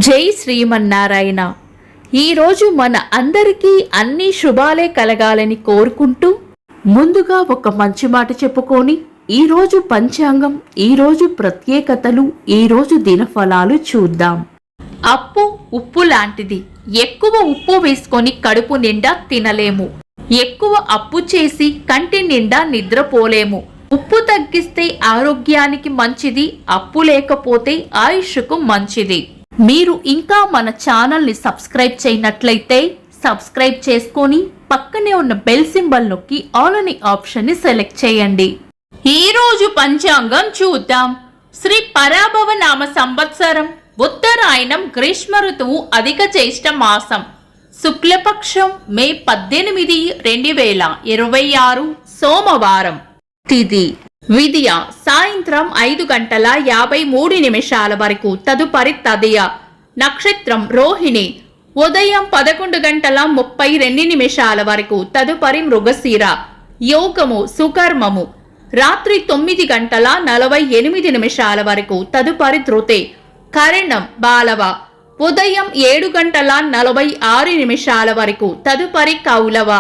జై శ్రీమన్నారాయణ. ఈరోజు మన అందరికీ అన్ని శుభాలే కలగాలని కోరుకుంటూ ముందుగా ఒక మంచి మాట చెప్పుకొని ఈరోజు పంచాంగం, ఈరోజు ప్రత్యేకతలు, ఈరోజు దినఫలాలు చూద్దాం. అప్పు ఉప్పు లాంటిది. ఎక్కువ ఉప్పు వేసుకొని కడుపు నిండా తినలేము. ఎక్కువ అప్పు చేసి కంటి నిండా నిద్రపోలేము. ఉప్పు తగ్గిస్తే ఆరోగ్యానికి మంచిది, అప్పు లేకపోతే ఆయుష్కు మంచిది. మీరు ఇంకా మన ఛానల్ని సబ్స్క్రైబ్ చేయనట్లయితే సబ్స్క్రైబ్ చేసుకొని పక్కనే ఉన్న బెల్ సింబల్ నొక్కి ఆల్ అనే ఆప్షన్ని సెలెక్ట్ చేయండి. ఈరోజు పంచాంగం చూద్దాం. శ్రీ పరాభవ నామ సంవత్సరం, ఉత్తరాయణం, గ్రీష్మ ఋతువు, అధిక జ్యేష్ఠ మాసం, శుక్లపక్షం, మే 18, 2026, సోమవారం. తిథి విదియ సాయంత్రం 5:53 వరకు, తదుపరి తదియ. నక్షత్రం రోహిణి ఉదయం 11:32 వరకు, తదుపరి మృగశిర. యోగము సుకర్మము రాత్రి 9:48 వరకు, తదుపరి ధృతే. కరణం బాలవ ఉదయం 7:46 వరకు, తదుపరి కౌలవ.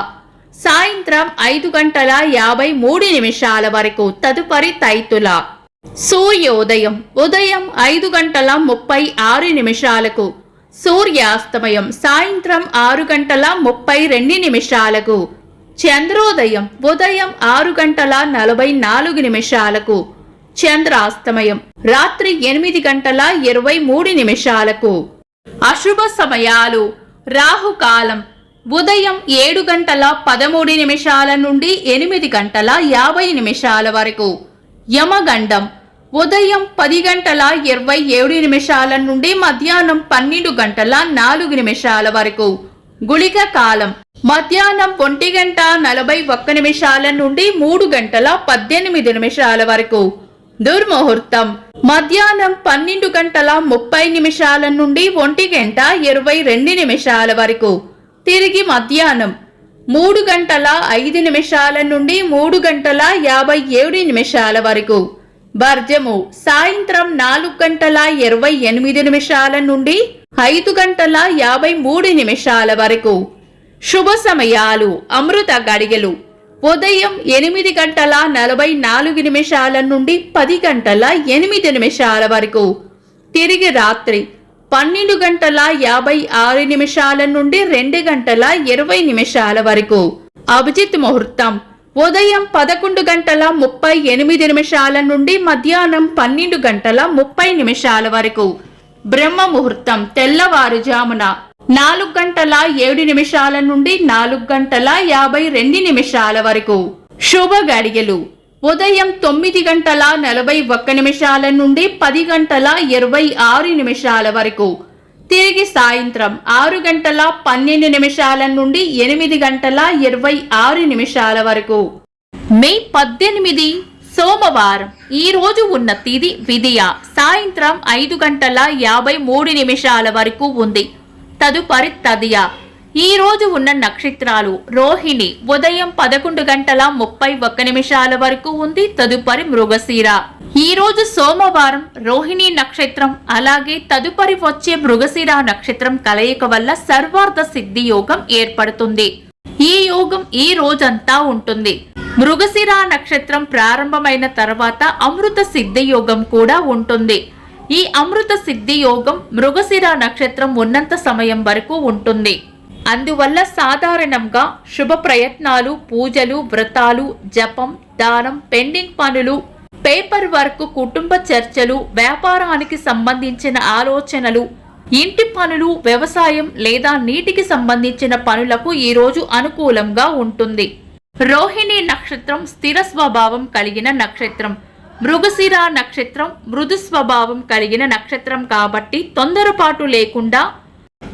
సాయంత్రం 5:53 వరకు, తదుపరి తైతుల. సూర్యోదయం ఉదయం 5:36, సూర్యాస్తమయం సాయంత్రం 6:32. చంద్రోదయం ఉదయం 6:44, చంద్రాస్తమయం రాత్రి 8:23. అశుభ సమయాలు. రాహుకాలం ఉదయం 7:13 నుండి 8:50 వరకు. యమగండం ఉదయం 10:27 నుండి మధ్యాహ్నం 12:04 వరకు. గుళిక కాలం మధ్యాహ్నం 1:41 నుండి 3:18 వరకు. దుర్ముహూర్తం మధ్యాహ్నం 12:30 నుండి 1:22 వరకు. తిరిగి మధ్యాహ్నం 3:05 నుండి 3:57 వరకు. వర్జము సాయంత్రం 4:28 నుండి 5:53 వరకు. శుభ సమయాలు. అమృత గడియలు ఉదయం 8:44 నుండి 10:08 వరకు. తిరిగి రాత్రి 12:56 నుండి 2:20 వరకు. అభిజిత్ ముహూర్తం ఉదయం 11:38 నుండి మధ్యాహ్నం 12:30 వరకు. బ్రహ్మ ముహూర్తం తెల్లవారుజామున 4:07 నుండి 4:52 వరకు. శుభ గడియలు ఉదయం 9:41 నుండి 10:26 వరకు. తిరిగి సాయంత్రం 6:12 నుండి 8:26 వరకు. మే 18 సోమవారం. ఈ రోజు ఉన్న తిథి విదియ సాయంత్రం 5:53 వరకు ఉంది, తదుపరి తదియ. ఈ రోజు ఉన్న నక్షత్రాలు రోహిణి ఉదయం 11:31 వరకు ఉంది, తదుపరి మృగశిర. ఈ రోజు సోమవారం రోహిణి నక్షత్రం అలాగే తదుపరి వచ్చే మృగశిర నక్షత్రం కలయిక వల్ల సర్వార్థ సిద్ధి యోగం ఏర్పడుతుంది. ఈ యోగం ఈ రోజంతా ఉంటుంది. మృగశిర నక్షత్రం ప్రారంభమైన తర్వాత అమృత సిద్ధి యోగం కూడా ఉంటుంది. ఈ అమృత సిద్ధి యోగం మృగశిర నక్షత్రం ఉన్నంత సమయం వరకు ఉంటుంది. అందువల్ల సాధారణంగా శుభ ప్రయత్నాలు, పూజలు, వ్రతాలు, జపం, దానం, పెండింగ్ పనులు, పేపర్ వర్క్, కుటుంబ చర్చలు, వ్యాపారానికి సంబంధించిన ఆలోచనలు, ఇంటి పనులు, వ్యవసాయం లేదా నీటికి సంబంధించిన పనులకు ఈరోజు అనుకూలంగా ఉంటుంది. రోహిణి నక్షత్రం స్థిర స్వభావం కలిగిన నక్షత్రం. మృగశిర నక్షత్రం మృదు స్వభావం కలిగిన నక్షత్రం కాబట్టి తొందరపాటు లేకుండా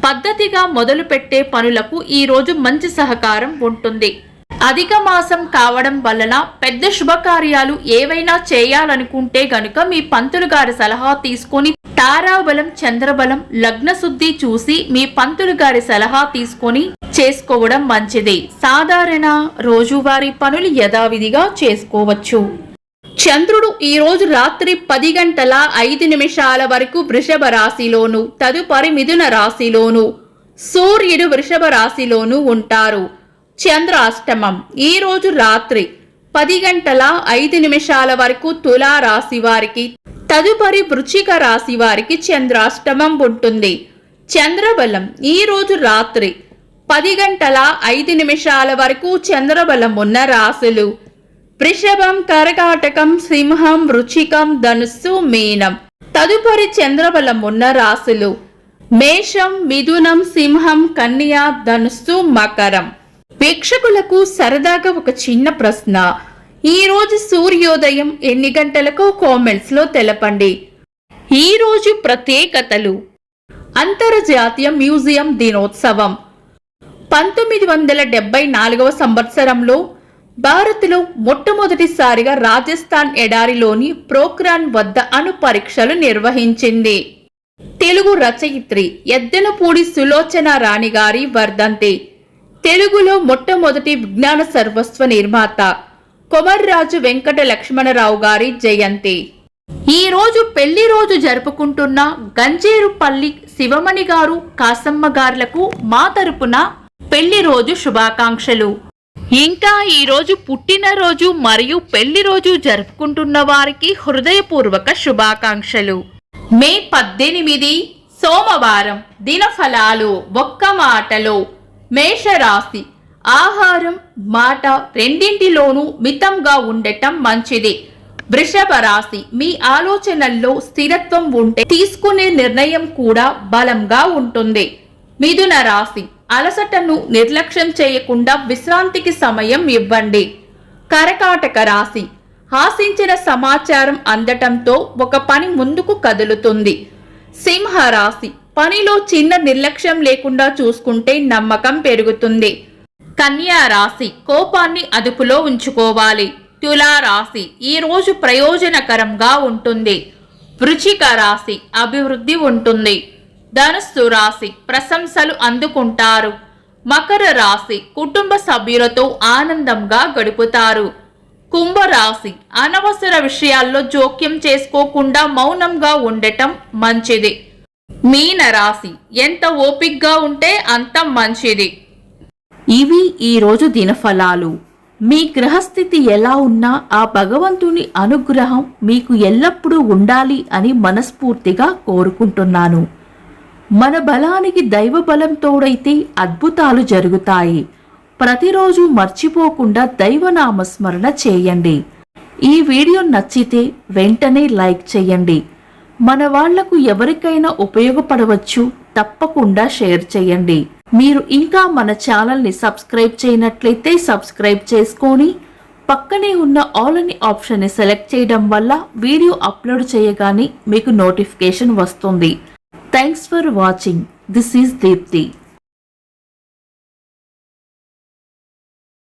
పద్ధతిగా మొదలుపెట్టే పనులకు ఈ రోజు మంచి సహకారం ఉంటుంది. అధిక మాసం కావడం వలన పెద్ద శుభకార్యాలు ఏవైనా చేయాలనుకుంటే గనుక మీ పంతులు గారి సలహా తీసుకొని తారాబలం, చంద్రబలం, లగ్న శుద్ధి చూసి మీ పంతులు గారి సలహా తీసుకొని చేసుకోవడం మంచిది. సాధారణ రోజువారీ పనులు యథావిధిగా చేసుకోవచ్చు. చంద్రుడు ఈ రోజు రాత్రి 10:05 వరకు వృషభ రాశిలోను, తదుపరి మిథున రాశిలోను, సూర్యుడు వృషభ రాశిలోను ఉంటారు. చంద్రాష్టమం ఈ రోజు రాత్రి 10:05 వరకు తులా రాశి వారికి, తదుపరి వృశ్చిక రాశి వారికి చంద్రాష్టమం ఉంటుంది. చంద్రబలం ఈ రోజు రాత్రి 10:05 వరకు చంద్రబలం ఉన్న రాశులు వృషభం, కర్కాటకం, సింహం, వృశ్చికం, ధనుస్సు, మీనం. తదుపరి చంద్రబలం ఉన్న రాశులు మేషం, మిథునం, సింహం, కన్య, ధనుస్సు, మకరం. వీక్షకులకు సరదాగా ఒక చిన్న ప్రశ్న. ఈ రోజు సూర్యోదయం ఎన్ని గంటలకు కామెంట్స్ లో తెలపండి. ఈ రోజు ప్రత్యేకతలు. అంతర్జాతీయ మ్యూజియం దినోత్సవం. 1974 సంవత్సరంలో భారత్లో మొట్టమొదటిసారిగా రాజస్థాన్ ఎడారిలోని పోఖ్రాన్ వద్ద అణు పరీక్షలు నిర్వహించింది. తెలుగు రచయిత్రి ఎద్దెనపూడి సులోచన రాణి గారి వర్ధంతి. తెలుగులో మొట్టమొదటి విజ్ఞాన సర్వస్వ నిర్మాత కొమర్రాజు వెంకట లక్ష్మణరావు గారి జయంతి. ఈ రోజు పెళ్లి రోజు జరుపుకుంటున్న గంజేరుపల్లి శివమణి గారు, కాసమ్మ గారులకు మా తరపున పెళ్లి రోజు శుభాకాంక్షలు. ఇంకా ఈ రోజు పుట్టినరోజు మరియు పెళ్లి రోజు జరుపుకుంటున్న వారికి హృదయపూర్వక శుభాకాంక్షలు. మే 18 సోమవారం. దినఫలాలు. ఒక్క మాటలో మేషరాశి. ఆహారం, మాట రెండింటిలోనూ మితంగా ఉండటం మంచిది. వృషభ రాశి. మీ ఆలోచనల్లో స్థిరత్వం ఉంటే తీసుకునే నిర్ణయం కూడా బలంగా ఉంటుంది. మిథున రాశి. అలసటను నిర్లక్ష్యం చేయకుండా విశ్రాంతికి సమయం ఇవ్వండి. కర్కాటక రాశి. ఆశించిన సమాచారం అందటంతో ఒక పని ముందుకు కదులుతుంది. సింహ రాశి. పనిలో చిన్న నిర్లక్ష్యం లేకుండా చూసుకుంటే నమ్మకం పెరుగుతుంది. కన్యా రాశి. కోపాన్ని అదుపులో ఉంచుకోవాలి. తులా రాశి. ఈ రోజు ప్రయోజనకరంగా ఉంటుంది. వృశ్చిక రాశి. అభివృద్ధి ఉంటుంది. ధనుస్సు రాశి. ప్రశంసలు అందుకుంటారు. మకర రాశి. కుటుంబ సభ్యులతో ఆనందంగా గడుపుతారు. కుంభరాశి. అనవసర విషయాల్లో జోక్యం చేసుకోకుండా మౌనంగా ఉండటం మంచిది. మీన రాశి. ఎంత ఓపికగా ఉంటే అంత మంచిది. ఇవి ఈ రోజు దినఫలాలు. మీ గ్రహస్థితి ఎలా ఉన్నా ఆ భగవంతుని అనుగ్రహం మీకు ఎల్లప్పుడూ ఉండాలి అని మనస్ఫూర్తిగా కోరుకుంటున్నాను. మన బలానికి దైవ బలం తోడైతే అద్భుతాలు జరుగుతాయి. ప్రతిరోజు మర్చిపోకుండా దైవనామస్మరణ చేయండి. ఈ వీడియో నచ్చితే వెంటనే లైక్ చేయండి. మన వాళ్లకు ఎవరికైనా ఉపయోగపడవచ్చు. తప్పకుండా షేర్ చేయండి. మీరు ఇంకా మన ఛానల్ని సబ్స్క్రైబ్ చేయనట్లయితే సబ్స్క్రైబ్ చేసుకొని పక్కనే ఉన్న ఆల్ అని ఆప్షన్ని సెలెక్ట్ చేయడం వల్ల వీడియో అప్లోడ్ చేయగానే మీకు నోటిఫికేషన్ వస్తుంది. Thanks for watching. This is Deepthi.